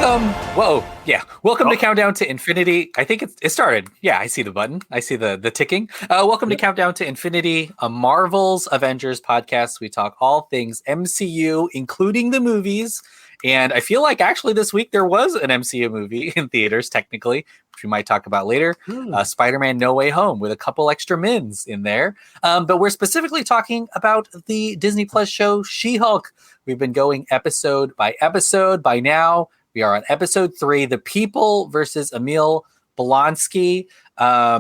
Welcome. Whoa. Yeah. Welcome to Countdown to Infinity. I think it started. Yeah, I see the button. I see the ticking. Welcome to Countdown to Infinity, a Marvel's Avengers podcast. We talk all things MCU, including the movies. And I feel like actually this week there was an MCU movie in theaters, technically, which we might talk about later. Spider-Man No Way Home with a couple extra mins in there. But we're specifically talking about the Disney Plus show She-Hulk. We've been going episode by episode. By now, we are on episode 3, The People versus Emil, Blonsky.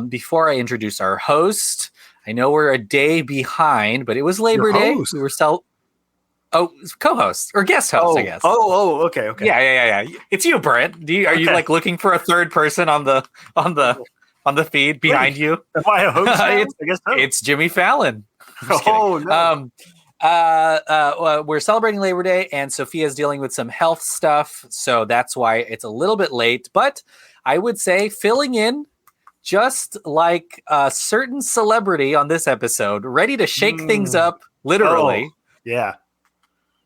Before I introduce our host, I know we're a day behind, but it was Labor Day. We were co-host or guest host, I guess. Okay. Yeah. It's you, Brent. Are you like looking for a third person on the feed behind you? Am I a host? I guess so. It's Jimmy Fallon. No. We're celebrating Labor Day, and Sophia's dealing with some health stuff, so that's why it's a little bit late. But I would say filling in, just like a certain celebrity on this episode, ready to shake things up, literally. Yeah.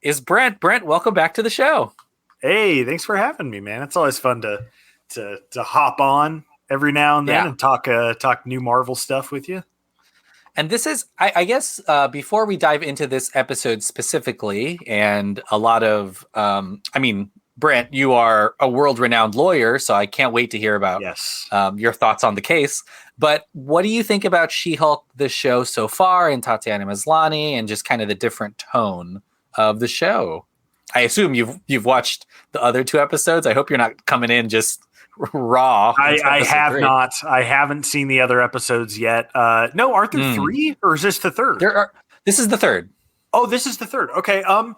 Is Brent. Brent, welcome back to the show. Hey, thanks for having me, man. It's always fun to hop on every now and then and talk new Marvel stuff with you. And this is, I guess, before we dive into this episode specifically, and a lot of, Brent, you are a world-renowned lawyer, so I can't wait to hear about your thoughts on the case. But what do you think about She-Hulk, the show so far, and Tatiana Maslany, and just kind of the different tone of the show? I assume you've watched the other 2 episodes. I hope you're not coming in just raw. I have 3. Not. I haven't seen the other episodes yet. No, aren't there 3, or is this the 3rd? This is the 3rd. Oh, this is the 3rd. Okay. I'm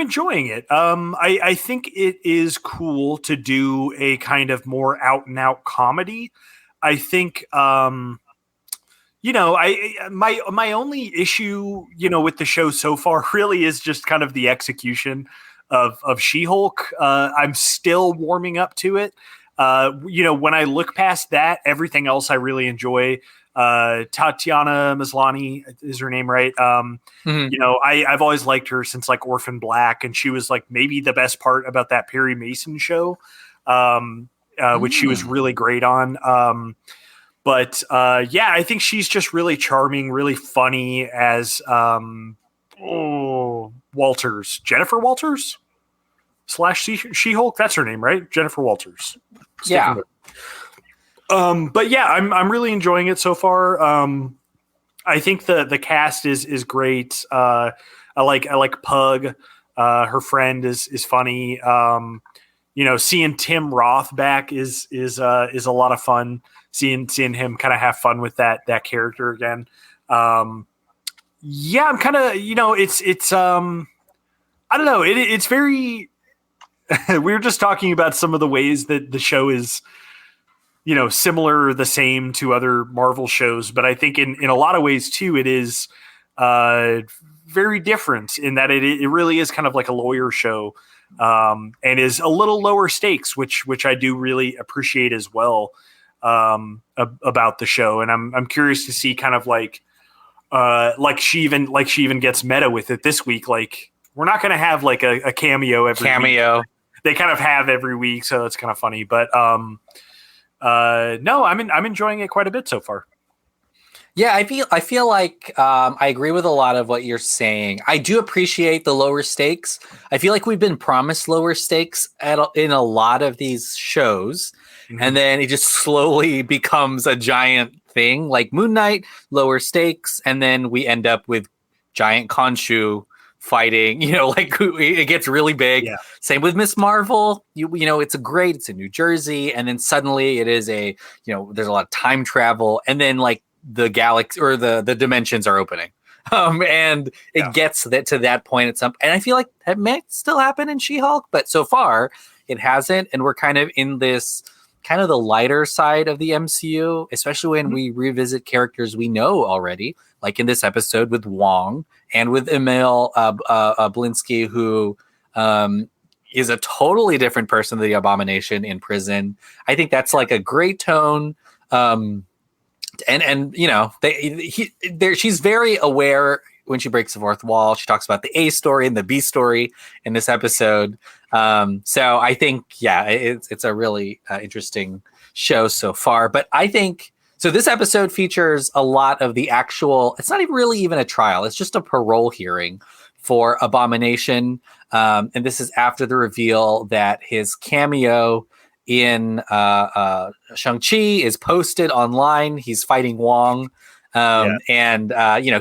enjoying it. I think it is cool to do a kind of more out and out comedy. I think, my only issue, with the show so far really is just kind of the execution of She-Hulk. I'm still warming up to it. When I look past that, everything else I really enjoy. Tatiana Maslany is her name, right? I've always liked her since like Orphan Black, and she was like maybe the best part about that Perry Mason show, which she was really great on. I think she's just really charming, really funny as Walters, Jennifer Walters / She-Hulk. That's her name, right? Jennifer Walters. Yeah. I'm really enjoying it so far. I think the cast is great. I like Pug. Her friend is funny. Seeing Tim Roth back is a lot of fun. Seeing him kind of have fun with that character again. I'm kind of, it's I don't know. It's very, we were just talking about some of the ways that the show is, similar, the same to other Marvel shows, but I think in a lot of ways too, it is very different in that it really is kind of like a lawyer show, and is a little lower stakes, which I do really appreciate as well, about the show. And I'm curious to see kind of like she even gets meta with it this week. Like, we're not going to have like a cameo every week. They kind of have every week, so it's kind of funny. But no, I'm enjoying it quite a bit so far. Yeah, I feel like I agree with a lot of what you're saying. I do appreciate the lower stakes. I feel like we've been promised lower stakes in a lot of these shows, and then it just slowly becomes a giant thing. Like Moon Knight, lower stakes, and then we end up with giant Khonshu fighting, it gets really big. Yeah. Same with Miss Marvel. It's in New Jersey, and then suddenly it is there's a lot of time travel, and then like the galaxy or the dimensions are opening. And it gets to that point at some, and I feel like that might still happen in She-Hulk, but so far it hasn't, and we're kind of in this kind of the lighter side of the MCU, especially when we revisit characters we know already, like in this episode with Wong and with Emil Blonsky, who is a totally different person than the Abomination in prison. I think that's like a great tone. And she's very aware when she breaks the fourth wall. She talks about the A story and the B story in this episode. So I think, it's a really interesting show so far. But I think so. This episode features a lot of the actual. It's not even really even a trial. It's just a parole hearing for Abomination. And this is after the reveal that his cameo in Shang-Chi is posted online. He's fighting Wong. And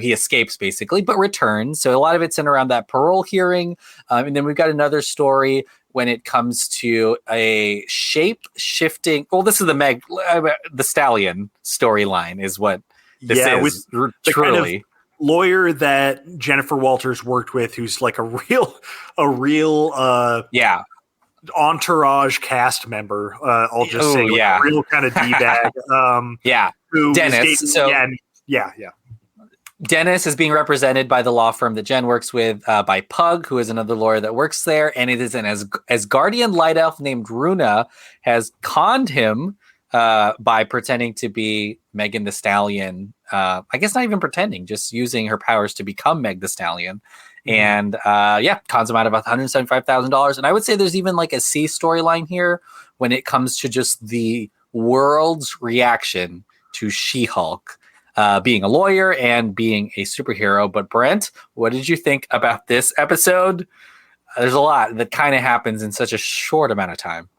he escapes basically, but returns. So a lot of it's in around that parole hearing. And then we've got another story when it comes to a shape shifting. Well, this is the Meg the Stallion storyline is what this is. With truly. Kind of lawyer that Jennifer Walters worked with, who's like a real entourage cast member. I'll just say a real kind of D-bag. Dennis. Dennis is being represented by the law firm that Jen works with, by Pug, who is another lawyer that works there. And it is an Asgardian light elf named Runa has conned him by pretending to be Megan the Stallion. I guess not even pretending, just using her powers to become Meg the Stallion. And cons him out of $175,000. And I would say there's even like a C storyline here when it comes to just the world's reaction to She-Hulk being a lawyer and being a superhero. But Brent, what did you think about this episode? There's a lot that kind of happens in such a short amount of time.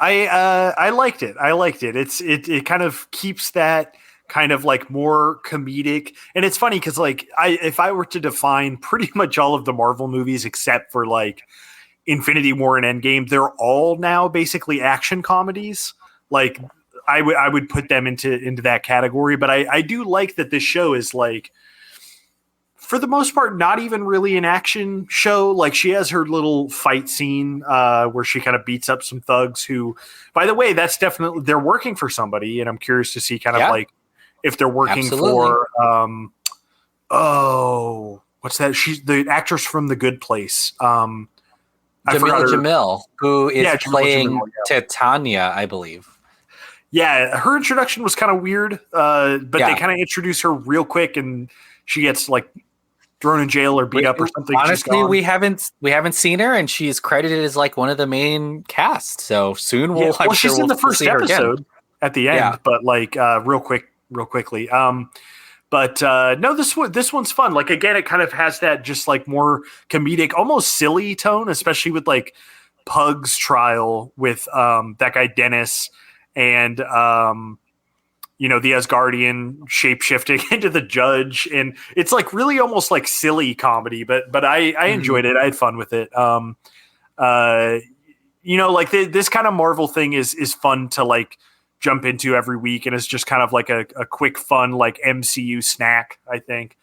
I liked it. It kind of keeps that kind of like more comedic. And it's funny because like if I were to define pretty much all of the Marvel movies except for like Infinity War and Endgame, they're all now basically action comedies. Like I would put them into that category. But I do like that this show is like, for the most part, not even really an action show. Like she has her little fight scene where she kind of beats up some thugs who, by the way, that's definitely, they're working for somebody. And I'm curious to see kind of like if they're working for, what's that? She's the actress from The Good Place. Jamila Jamil, who is playing Titania, I believe. Yeah, her introduction was kind of weird, but they kind of introduce her real quick, and she gets like thrown in jail or beat up or something. Honestly, we haven't seen her, and she's credited as like one of the main cast. So soon she's in the first episode at the end, but like real quickly. No, this one's fun. Like again, it kind of has that just like more comedic, almost silly tone, especially with like Pug's trial with that guy Dennis. And, the Asgardian shape-shifting into the judge. And it's like really almost like silly comedy, but I enjoyed it. I had fun with it. Like this kind of Marvel thing is fun to like jump into every week. And it's just kind of like a quick, fun, like MCU snack, I think.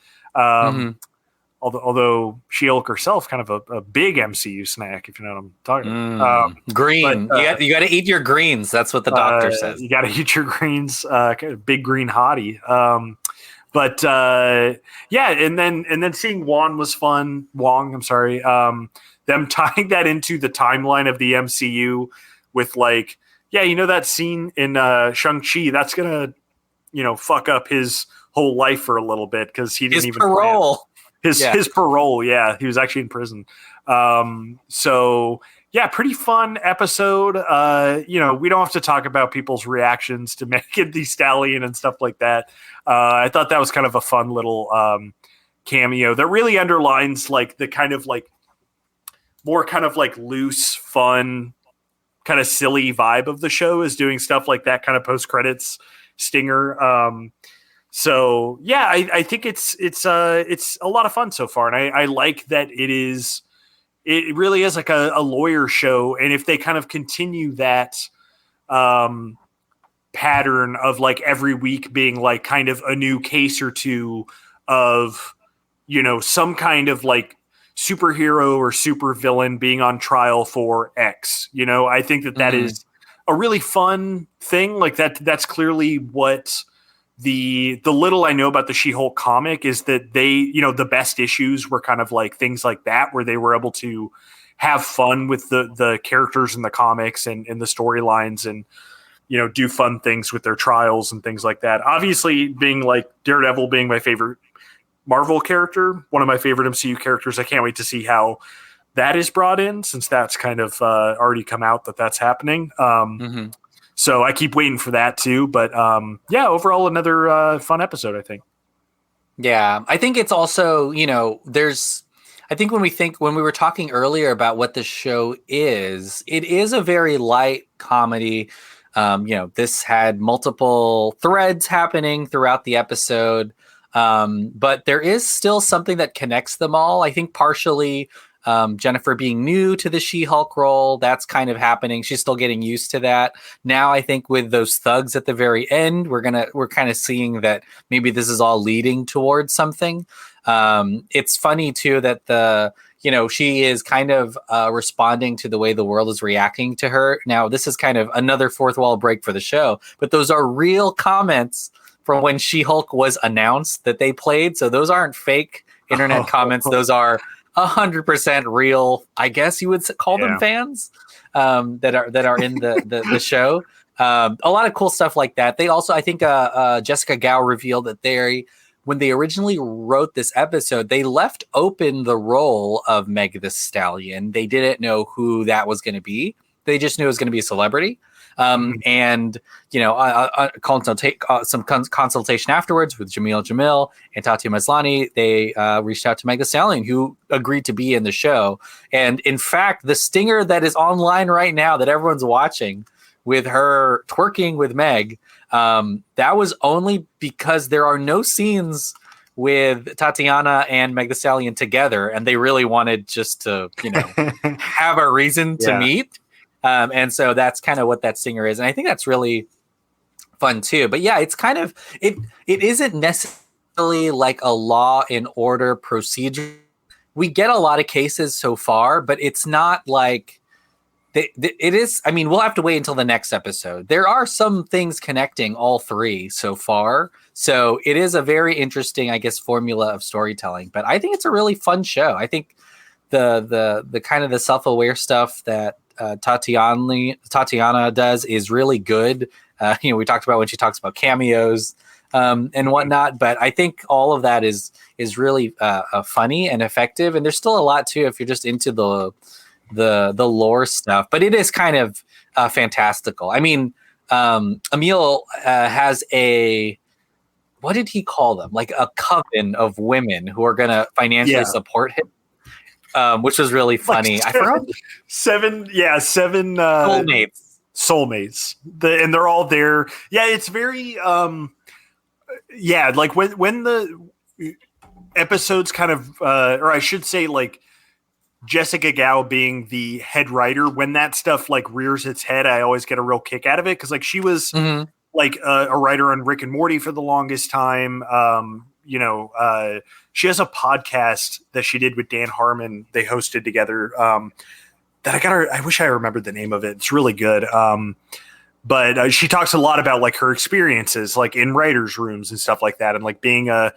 Although She-Hulk herself kind of a big MCU snack, if you know what I'm talking about. Green. But, you got to eat your greens. That's what the doctor says. You got to eat your greens. Kind of big green hottie. And then seeing Wong, I'm sorry. Them tying that into the timeline of the MCU with like, that scene in Shang-Chi, that's gonna, fuck up his whole life for a little bit because he didn't even parole. His parole, he was actually in prison. Pretty fun episode. We don't have to talk about people's reactions to Megan the Stallion and stuff like that. I thought that was kind of a fun little cameo that really underlines like the kind of like more kind of like loose, fun, kind of silly vibe of the show is doing stuff like that kind of post-credits stinger. I think it's a lot of fun so far, and I like that it really is like a lawyer show, and if they kind of continue that pattern of like every week being like kind of a new case or two of some kind of like superhero or super villain being on trial for X, I think that is a really fun thing. Like that's clearly what the little I know about the She-Hulk comic is that they, the best issues were kind of like things like that, where they were able to have fun with the characters in the comics and the storylines. And do fun things with their trials and things like that. Obviously, being like Daredevil being my favorite Marvel character, one of my favorite MCU characters. I can't wait to see how that is brought in, since that's kind of already come out that's happening. So I keep waiting for that too. But overall, another fun episode, I think. Yeah, I think it's also, I think when we were talking earlier about what the show is, it is a very light comedy. This had multiple threads happening throughout the episode. But there is still something that connects them all. I think partially Jennifer being new to the She-Hulk role, that's kind of happening. She's still getting used to that. Now I think with those thugs at the very end, we're kind of seeing that maybe this is all leading towards something. It's funny too that she is kind of responding to the way the world is reacting to her. Now, this is kind of another fourth wall break for the show, but those are real comments from when She-Hulk was announced that they played. So those aren't fake internet comments. Those are 100% real. I guess you would call them fans that are in the show. A lot of cool stuff like that. They also, I think, Jessica Gao revealed that when they originally wrote this episode, they left open the role of Meg the Stallion. They didn't know who that was going to be. They just knew it was going to be a celebrity. And some consultation afterwards with Jamil and Tati Maslany, they reached out to Meg the Stallion, who agreed to be in the show. And in fact, the stinger that is online right now that everyone's watching with her twerking with Meg, that was only because there are no scenes with Tatiana and Meg the Stallion together, and they really wanted just to, have a reason to meet. And so that's kind of what that stinger is. And I think that's really fun too. But yeah, it's kind of, it isn't necessarily like a Law and Order procedure. We get a lot of cases so far, but it's not like it is. I mean, we'll have to wait until the next episode. There are some things connecting all three so far. So it is a very interesting, I guess, formula of storytelling, but I think it's a really fun show. I think the kind of the self-aware stuff that Tatiana does is really good. We talked about when she talks about cameos and whatnot, but I think all of that is really funny and effective. And there's still a lot too if you're just into the lore stuff. But it is kind of fantastical. I mean, Emil has what did he call them? Like a coven of women who are going to financially support him. Which was really funny. Like I forgot seven soulmates. And they're all there. Yeah, it's very like when the episodes kind of or I should say like Jessica Gao being the head writer, when that stuff like rears its head, I always get a real kick out of it, because like she was like a writer on Rick and Morty for the longest time. She has a podcast that she did with Dan Harmon. They hosted together. That I wish I remembered the name of it. It's really good. But she talks a lot about like her experiences, like in writers' rooms and stuff like that, and like being a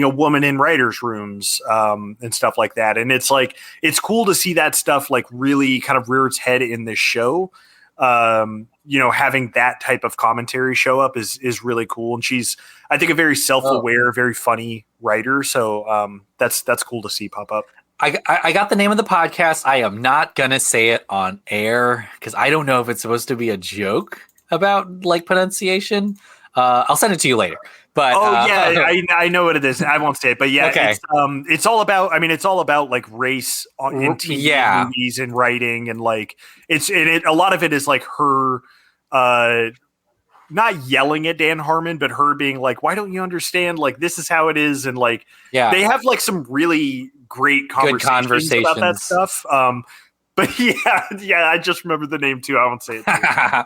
woman in writers' rooms and stuff like that. And it's like it's cool to see that stuff like really kind of rear its head in this show. Having that type of commentary show up is really cool. And she's, I think, a very self-aware, very funny writer. So that's cool to see pop up. I got the name of the podcast. I am not going to say it on air because I don't know if it's supposed to be a joke about like pronunciation. I'll send it to you later. But I know what it is. I won't say it, but yeah, okay. It's all about. I mean, it's all about like race in TV, movies, and writing, and like a lot of it is like her, not yelling at Dan Harmon, but her being like, "Why don't you understand? Like, this is how it is," and like, they have like some really great conversations about that stuff. But yeah, I just remember the name too. I won't say it. I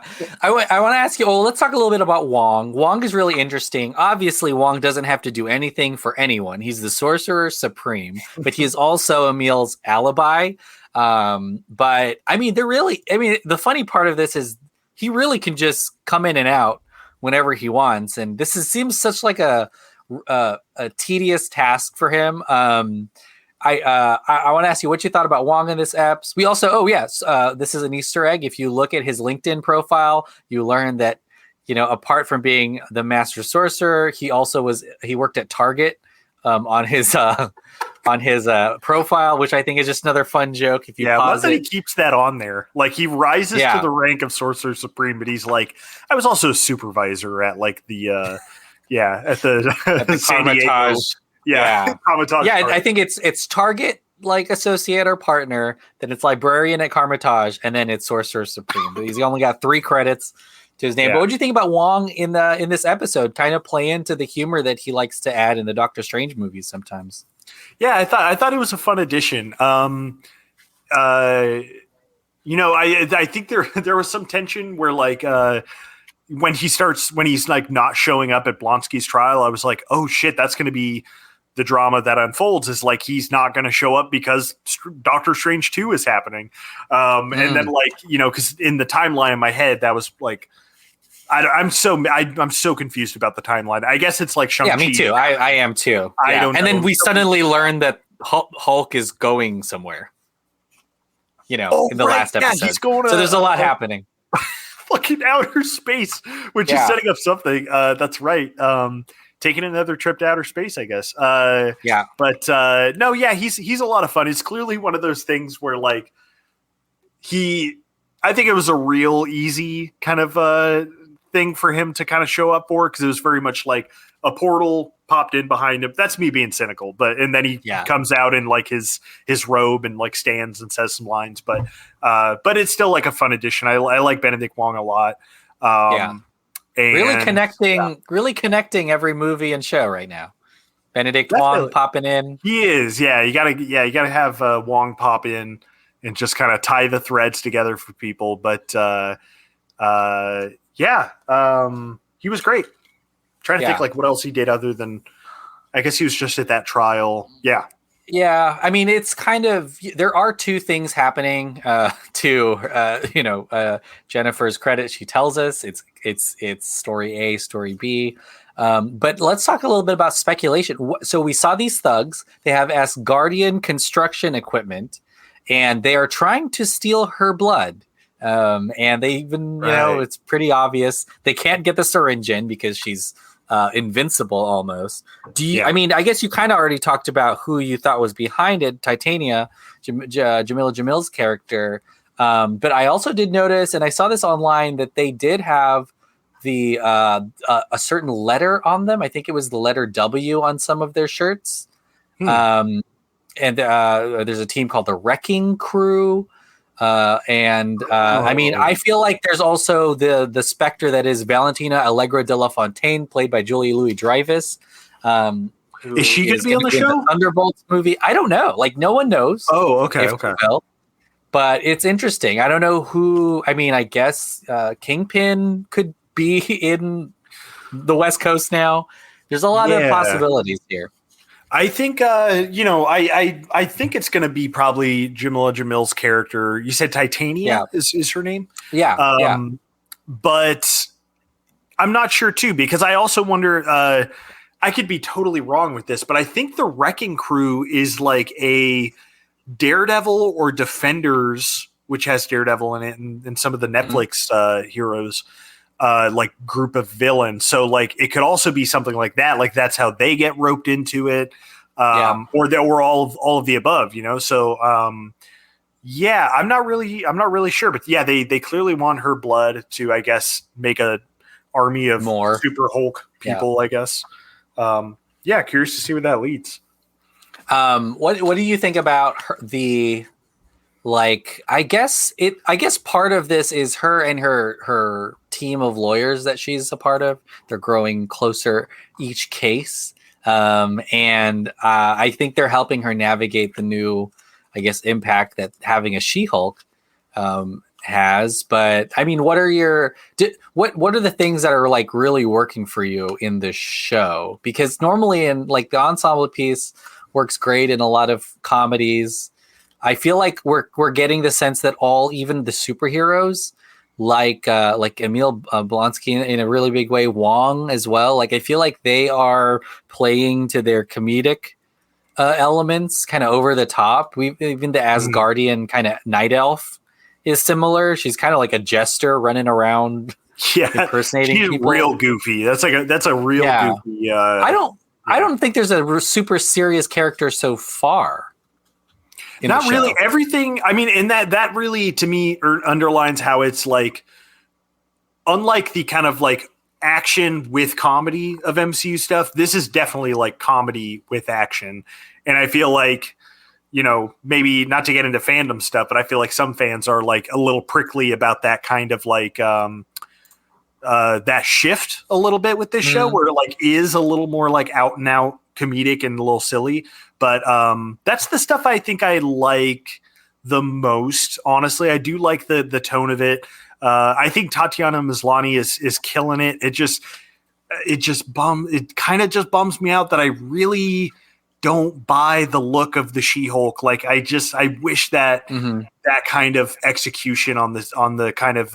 want to ask you. Well, let's talk a little bit about Wong. Wong is really interesting. Obviously, Wong doesn't have to do anything for anyone. He's the sorcerer supreme, but he is also Emil's alibi. But I mean, the funny part of this is he really can just come in and out whenever he wants, and this seems such like a tedious task for him. I want to ask you what you thought about Wong in this eps. We also, this is an Easter egg. If you look at his LinkedIn profile, you learn that, apart from being the master sorcerer, he worked at Target on his profile, which I think is just another fun joke. If you pause that it, he keeps that on there. Like he rises to the rank of Sorcerer Supreme, but he's like, I was also a supervisor at like the at the San Diego. Carmitage. Carmitage. Yeah, I think it's Target like associate or partner, then it's librarian at Carmitage, and then it's Sorcerer Supreme. But he's only got 3 credits to his name. But what do you think about Wong in this episode? Kind of play into the humor that he likes to add in the Doctor Strange movies sometimes. Yeah, I thought it was a fun addition. I think there was some tension where like when he's like not showing up at Blonsky's trial, I was like, oh shit, that's going to be the drama that unfolds, is like he's not going to show up because Doctor Strange 2 is happening. And then like, because in the timeline in my head, that was like, I'm so confused about the timeline. I guess it's like Shang-Chi. Yeah, me too. I am too. I don't know. And then we suddenly learn that Hulk is going somewhere. In the last episode. He's going so there's a lot happening. Fucking outer space, which is setting up something. That's right. Taking another trip to outer space, I guess. But no, he's a lot of fun. It's clearly one of those things where like I think it was a real easy kind of thing for him to kind of show up for, because it was very much like a portal popped in behind him. That's me being cynical, and then he comes out in like his robe and like stands and says some lines, but it's still like a fun addition. I like Benedict Wong a lot. And, really connecting every movie and show right now. Benedict Wong popping in. He is. Yeah. You gotta have Wong pop in and just kind of tie the threads together for people. But he was great. Trying to think like what else he did other than, I guess he was just at that trial. Yeah. Yeah. I mean, it's kind of, there are 2 things happening to Jennifer's credit. She tells us it's story A, story B. But let's talk a little bit about speculation. So we saw these thugs. They have Asgardian construction equipment, and they are trying to steal her blood. And they even, it's pretty obvious they can't get the syringe in because she's invincible almost. I mean, I guess you kind of already talked about who you thought was behind it, Titania, Jamila Jamil's character. But I also did notice, and I saw this online, that they did have the a certain letter on them. I think it was the letter W on some of their shirts. And there's a team called the Wrecking Crew. I mean, I feel like there's also the specter that is Valentina Allegra de la Fontaine, played by Julie Louis-Dreyfus. Is she going to be on the show? The Thunderbolts movie? I don't know. Like, no one knows. Oh, okay. But it's interesting. I don't know who. I mean, I guess Kingpin could be in the West Coast now. There's a lot of possibilities here. I think, I think it's going to be probably Jamila Jamil's character. You said Titania is her name? Yeah. But I'm not sure, too, because I also wonder, I could be totally wrong with this, but I think the Wrecking Crew is like a Daredevil or Defenders, which has Daredevil in it, and some of the Netflix heroes. Like group of villains. So like it could also be something like that. Like that's how they get roped into it. Or they were all of the above, So I'm not really sure, but they clearly want her blood to, I guess, make a army of more Super Hulk people, I guess. Curious to see where that leads. What do you think about I guess part of this is her and her team of lawyers that she's a part of. They're growing closer each case. And I think they're helping her navigate the new, I guess, impact that having a She-Hulk has. But I mean, what are what are the things that are like really working for you in this show? Because normally in like the ensemble piece works great in a lot of comedies. I feel like we're getting the sense that even the superheroes, like Emil Blonsky in a really big way, Wong as well. Like I feel like they are playing to their comedic elements, kind of over the top. We even the Asgardian kind of night elf is similar. She's kind of like a jester running around, impersonating she's people. Real goofy. That's a real goofy. I don't think there's a super serious character so far. Not really. Everything. I mean, and that really to me underlines how it's like, unlike the kind of like action with comedy of MCU stuff, this is definitely like comedy with action. And I feel like, maybe not to get into fandom stuff, but I feel like some fans are like a little prickly about that kind of like that shift a little bit with this show, where it like is a little more like out and out comedic and a little silly. But that's the stuff I think I like the most. Honestly, I do like the tone of it. I think Tatiana Maslany is killing it. It kind of just bums me out that I really don't buy the look of the She-Hulk. Like I wish that that kind of execution on the kind of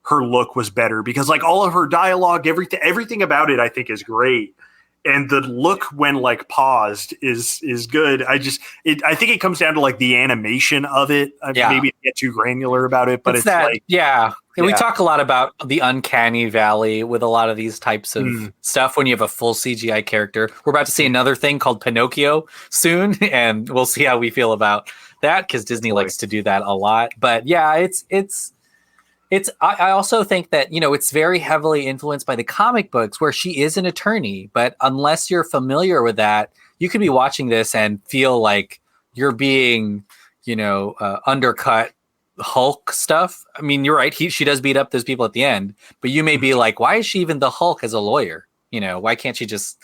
her look was better, because like all of her dialogue, everything about it I think is great. And the look when like paused is good. I think it comes down to like the animation of it. Maybe to get too granular about it, but it's that, like, And we talk a lot about the uncanny valley with a lot of these types of stuff when you have a full CGI character. We're about to see another thing called Pinocchio soon, and we'll see how we feel about that, because Disney likes to do that a lot. But yeah, I also think that, it's very heavily influenced by the comic books, where she is an attorney. But unless you're familiar with that, you could be watching this and feel like you're being, undercut Hulk stuff. I mean, you're right. She does beat up those people at the end, but you may be like, why is she even the Hulk as a lawyer? Why can't she just,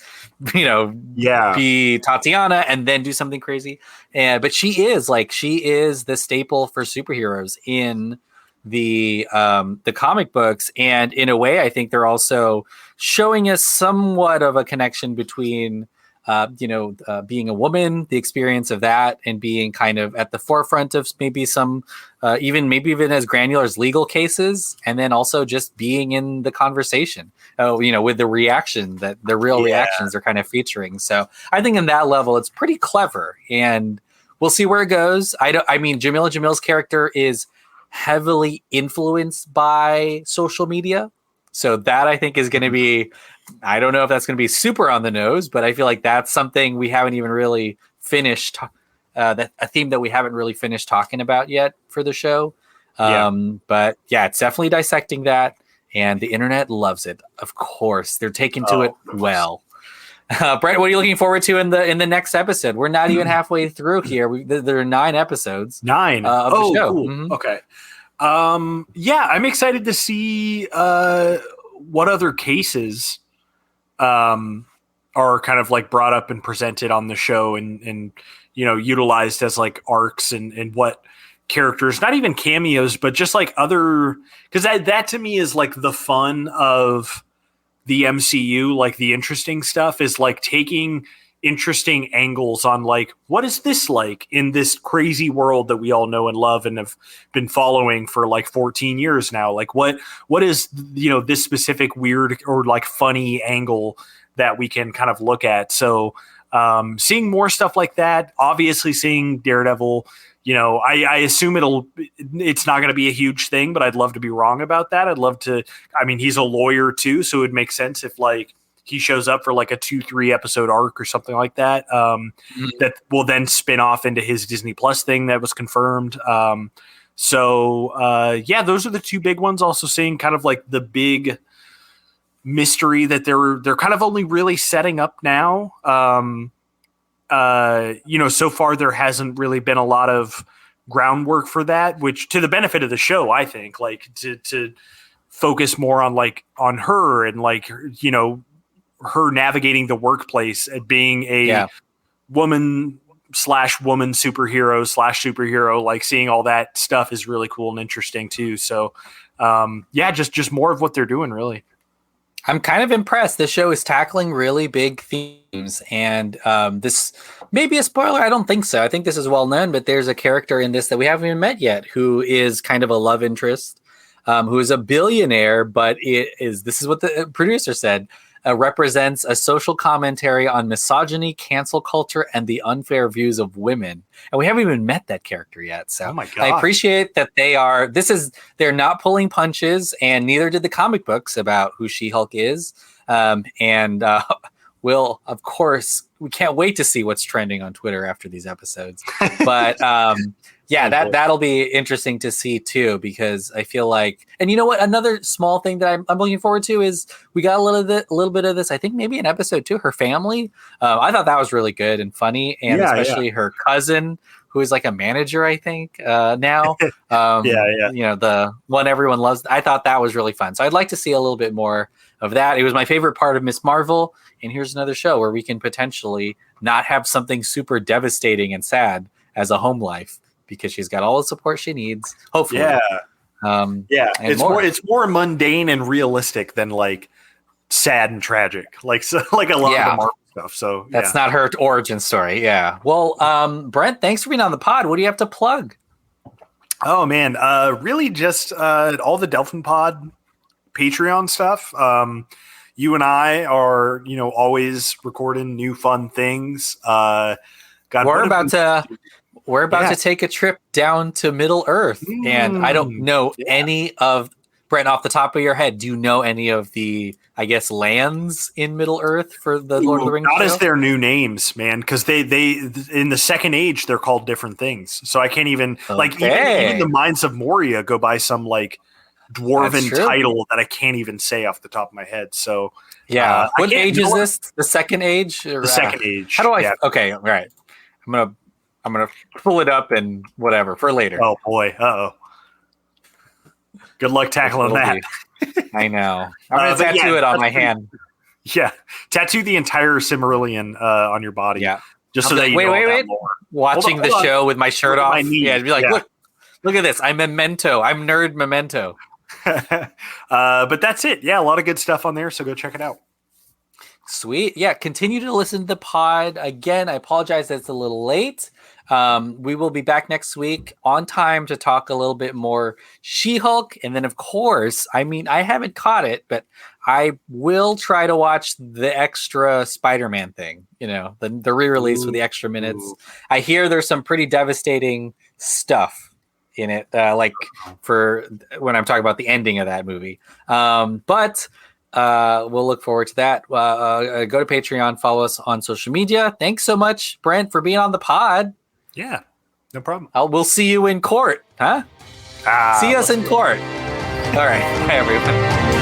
be Tatiana and then do something crazy? But she is the staple for superheroes in the comic books, and in a way I think they're also showing us somewhat of a connection between being a woman, the experience of that, and being kind of at the forefront of maybe some even as granular as legal cases, and then also just being in the conversation with the reaction that the real reactions are kind of featuring. So I think in that level it's pretty clever, and we'll see where it goes. Jamila Jamil's character is heavily influenced by social media. So that I think is going to be, I don't know if that's going to be super on the nose, but I feel like that's something we haven't even really finished, a theme that we haven't really finished talking about yet for the show. But yeah, it's definitely dissecting that, and the internet loves it. Of course, they're taking to it well. Brent, what are you looking forward to in the next episode? We're not even halfway through here. There are 9 episodes. 9 of the show. Cool. Mm-hmm. Okay. I'm excited to see what other cases are kind of like brought up and presented on the show, and utilized as like arcs, and what characters, not even cameos, but just like other, because that to me is like the fun of the MCU. Like the interesting stuff is like taking interesting angles on like, what is this like in this crazy world that we all know and love and have been following for like 14 years now? Like what is this specific weird or like funny angle that we can kind of look at? So seeing more stuff like that, obviously seeing Daredevil, I assume it's not going to be a huge thing, but I'd love to be wrong about that. I'd love to, he's a lawyer too, so it would make sense if like he shows up for like a 2-3 episode arc or something like that, that will then spin off into his Disney Plus thing that was confirmed. Those are the 2 big ones. Also seeing kind of like the big mystery that they're kind of only really setting up now. So far there hasn't really been a lot of groundwork for that, which to the benefit of the show, I think, like to focus more on her and like, her navigating the workplace and being a woman superhero, like seeing all that stuff is really cool and interesting too. So just more of what they're doing, really. I'm kind of impressed. This show is tackling really big themes, and this may be a spoiler. I don't think so. I think this is well known, but there's a character in this that we haven't even met yet, who is kind of a love interest, who is a billionaire, but this is what the producer said. represents a social commentary on misogyny, cancel culture, and the unfair views of women. And we haven't even met that character yet. So Oh my God. I appreciate that they're not pulling punches, and neither did the comic books about who She-Hulk is. We'll, of course, we can't wait to see what's trending on Twitter after these episodes. But that'll be interesting to see too, because I feel like, and you know what, another small thing that I'm looking forward to is we got a little bit of this. I think maybe in episode 2, her family. I thought that was really good and funny, and especially her cousin, who is like a manager, I think now. You know, the one everyone loves. I thought that was really fun. So I'd like to see a little bit more of that. It was my favorite part of Miss Marvel. And here's another show where we can potentially not have something super devastating and sad as a home life, because she's got all the support she needs. Hopefully. It's more mundane and realistic than like sad and tragic, like a lot of the Marvel stuff. So that's not her origin story. Yeah. Well, Brent, thanks for being on the pod. What do you have to plug? Oh man, really just all the Delphin Pod Patreon stuff. You and I are, always recording new fun things. We're about to take a trip down to Middle Earth, and I don't know any of, Brent, off the top of your head, do you know any of the, I guess, lands in Middle Earth for the Lord of the Rings Not show? as their new names, man, because they in the Second Age they're called different things. So I can't even even the Mines of Moria go by some like dwarven title that I can't even say off the top of my head. So what age is this? The Second Age? The Second Age. How do I? Yeah. Okay, all right. I'm gonna pull it up and whatever for later. Oh boy. Uh-oh. Good luck tackling that. I know. I'm gonna tattoo it on my hand. Yeah, tattoo the entire Silmarillion on your body. Yeah, just so that you wait. Watching the show with my shirt off. Yeah, it'd be like, look at this. I'm Memento. I'm nerd Memento. But that's it. Yeah, a lot of good stuff on there. So go check it out. Sweet. Yeah, continue to listen to the pod. Again, I apologize that it's a little late. We will be back next week on time to talk a little bit more She-Hulk. And then, of course, I haven't caught it, but I will try to watch the extra Spider-Man thing, the re-release with the extra minutes. I hear there's some pretty devastating stuff in it, like for when I'm talking about the ending of that movie. But we'll look forward to that. Go to Patreon, follow us on social media. Thanks so much, Brent, for being on the pod. Yeah, no problem. We'll see you in court, huh? See us in court. All right. Bye, everyone.